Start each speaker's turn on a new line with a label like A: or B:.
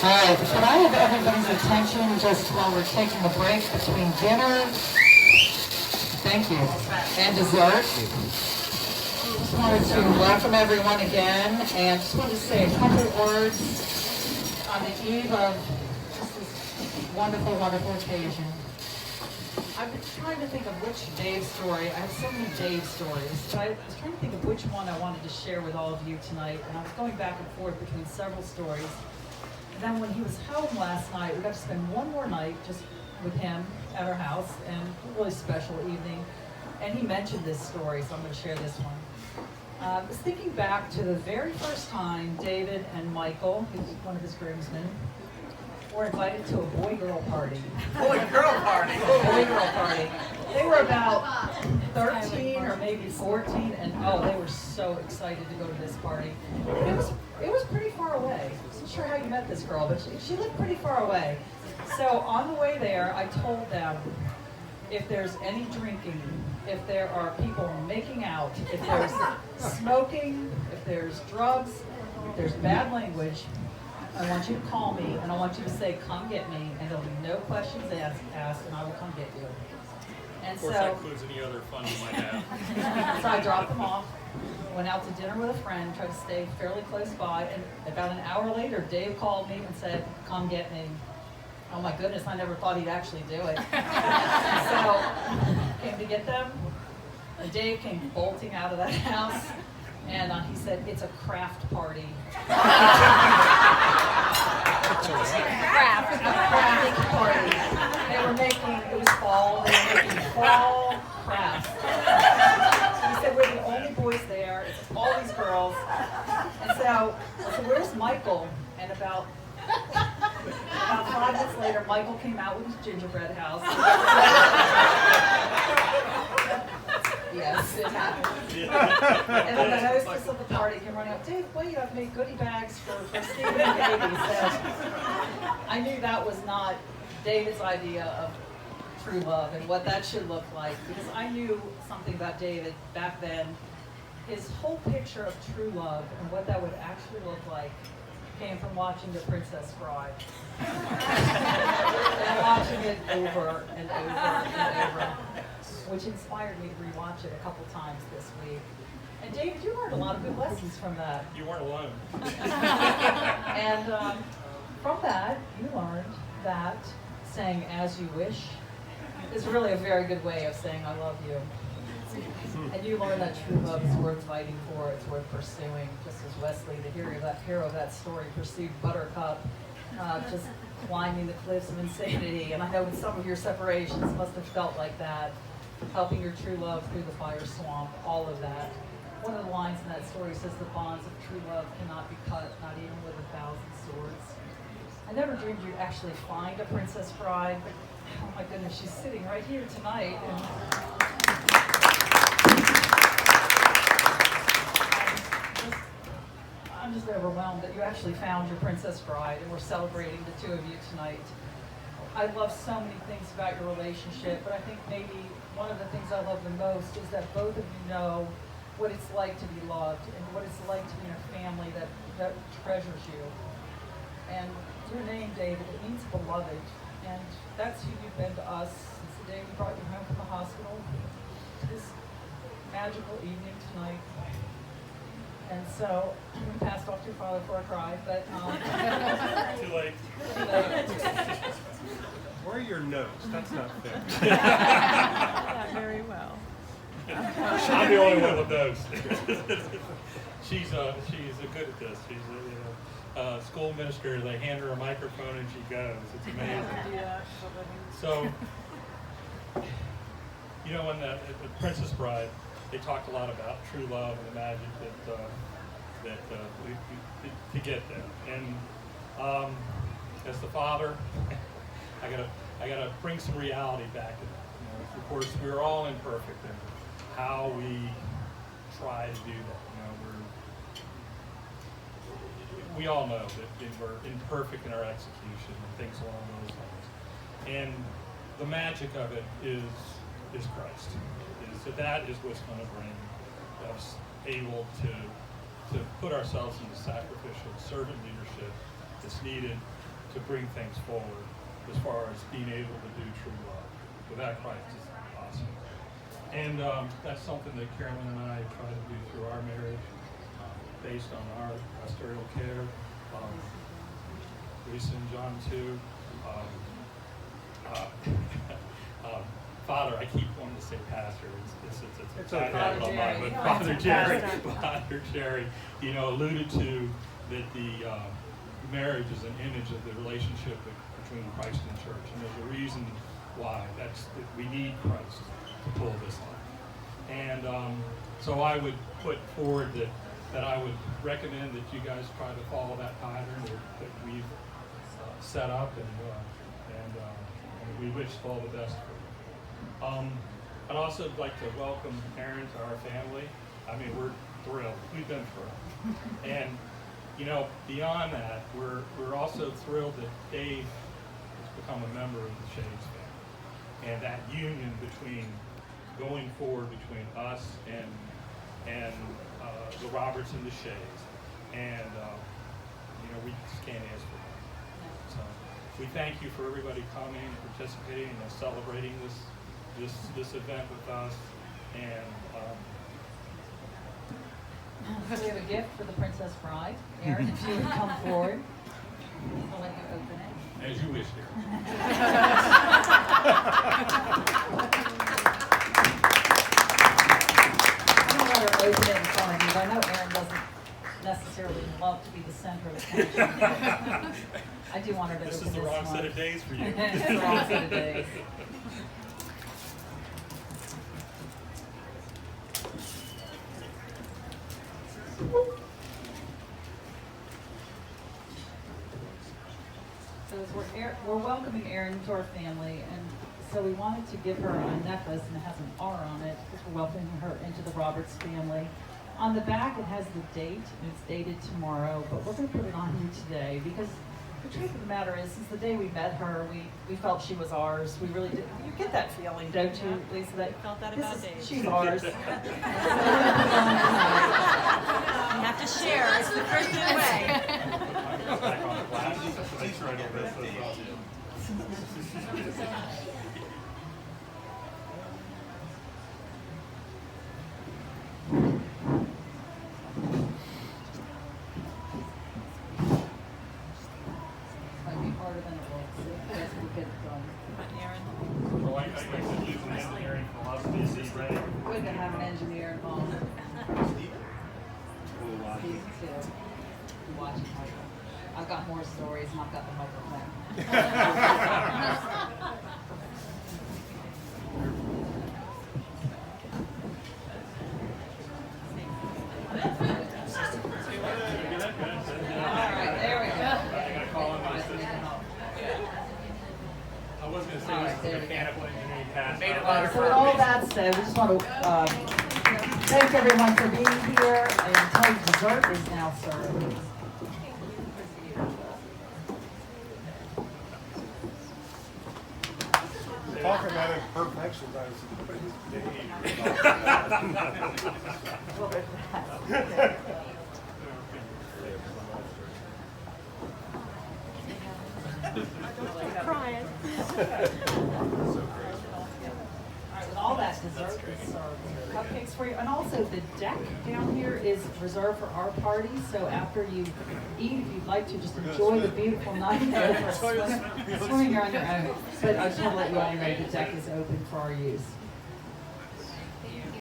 A: All right, can I have everybody's attention just while we're taking a break between dinner, thank you, and dessert? Just wanted to welcome everyone again, and just wanted to say a couple words on the eve of just this wonderful, wonderful occasion. I've been trying to think of which Dave story. I have so many Dave stories, but I was trying to think of which one I wanted to share with all of you tonight, and I was going back and forth between several stories. And then when he was home last night, we got to spend one more night just with him at our house, and a really special evening. And he mentioned this story, so I'm going to share this one. I was thinking back to the very first time David and Michael, who's one of his groomsmen, were invited to a boy-girl party.
B: Boy-girl party?
A: Boy-girl party. They were about 13 or maybe 14, and oh, they were so excited to go to this party. It was pretty far away. I'm not sure how you met this girl, but she lived pretty far away. So on the way there, I told them, if there's any drinking, if there are people making out, if there's smoking, if there's drugs, if there's bad language, I want you to call me, and I want you to say, come get me, and there'll be no questions asked, and I will come get you. And
C: of course, that includes any other fun you might have.
A: So I dropped them off, went out to dinner with a friend, tried to stay fairly close by, and about an hour later, Dave called me and said, come get me. Oh my goodness, I never thought he'd actually do it. So, came to get them, and Dave came bolting out of that house, and he said, it's a craft party. Craft party. They were making, it was fall, they were making fall crafts. He said, we're the only boys there, it's all these girls. And so, I said, where's Michael? And about 5 minutes later, Michael came out with his gingerbread house. Yes, it happened. And then the hostess of the party came running up, Dave, wait, I've made goodie bags for Stephen and Katie. So I knew that was not David's idea of true love and what that should look like, because I knew something about David back then. His whole picture of true love and what that would actually look like came from watching The Princess Bride. And watching it over and over and over, which inspired me to rewatch it a couple times this week. And David, you learned a lot of good lessons from that.
C: You weren't alone.
A: And from that, you learned that saying "as you wish" is really a very good way of saying "I love you." And you learned that true love is worth fighting for, it's worth pursuing, just as Wesley, the hero of that story, pursued Buttercup, just climbing the cliffs of insanity. And I know in some of your separations must have felt like that, helping your true love through the fire swamp, all of that. One of the lines in that story says the bonds of true love cannot be cut, not even with 1,000 swords. I never dreamed you'd actually find a Princess Bride, but oh my goodness, she's sitting right here tonight. And I'm just overwhelmed that you actually found your Princess Bride, and we're celebrating the two of you tonight. I love so many things about your relationship, but I think maybe one of the things I love the most is that both of you know what it's like to be loved and what it's like to be in a family that treasures you. And your name, David, it means beloved, and that's who you've been to us since the day we brought you home from the hospital. This magical evening tonight. And so, we passed off to your father for a cry, but
C: Too late.
D: Where are your notes? That's not fair.
E: Yeah, very well.
C: I'm the only one with those. She's good at this. She's a school administrator. They hand her a microphone and she goes. It's amazing. So, you know, when the Princess Bride, they talked a lot about true love and the magic to get there. And as the father, I gotta bring some reality back. Of course, we're all imperfect in how we try to do that. We all know that we're imperfect in our execution and things along those lines. And the magic of it is Christ. So that is what's going to bring us able to put ourselves into sacrificial servant leadership that's needed to bring things forward as far as being able to do true love. Without Christ, it's impossible. And that's something that Carolyn and I try to do through our marriage, based on our pastoral care. Lisa and John too. Father, I keep wanting to say pastor. It's
D: okay.
C: Father Jerry. But Father Jerry, Father Jerry, alluded to that the marriage is an image of the relationship between Christ and church, and there's a reason why. That's that we need Christ to pull this off. And so I would put forward that I would recommend that you guys try to follow that pattern that we've set up, and we wish all the best for you. I'd also like to welcome Erin to our family. I mean, we're thrilled. We've been thrilled. And, beyond that, we're also thrilled that Dave has become a member of the Shades family. And that union going forward between us and the Roberts and the Shades. And, we just can't ask for more. So we thank you for everybody coming and participating and celebrating this event with us. And
B: We have a gift for the Princess Bride. Erin, if you would come forward, I'll let you open it.
C: as you wish, dear.
B: I don't want her to open it in front of you, but I know Erin doesn't necessarily love to be the center of attention. I do want her to
C: This
B: open
C: is the wrong
B: one.
C: set of days for you.
B: It's the wrong set of days. So as we're welcoming Erin to our family, and so we wanted to give her a necklace, and it has an R on it because we're welcoming her into the Roberts family. On the back, it has the date, and it's dated tomorrow, but we're going to put it on here today because the truth of the matter is, since the day we met her, we felt she was ours. We really did. You get that feeling, don't you, Lisa? That
E: felt that
B: this
E: about
B: is-
E: Dave.
B: She's ours.
E: You have to share. It's the Christian way.
C: Back on the flash. Make sure I don't mess this up.
B: Might be harder than it looks. Yes, we'll get it done.
E: Erin.
C: Well, I said using engineering philosophy, is ready.
B: Good to have an engineer involved. Steve, too. You're watching Michael. I've got more stories, and I've got the microphone. All right, there we go.
C: I gotta call in my assistant. I was gonna say this is a mechanical engineering pass.
B: So with all that said, we just want to thank everyone for being here, and tell you dessert is now served.
D: Talking about imperfections, I was
E: Crying.
B: All right, with all that dessert is served, cupcakes for you, and also the deck down here is reserved for our party. So after you eat, if you'd like to just enjoy the beautiful night, swimming you're on your own. But I just want to let you all know the deck is open for our use.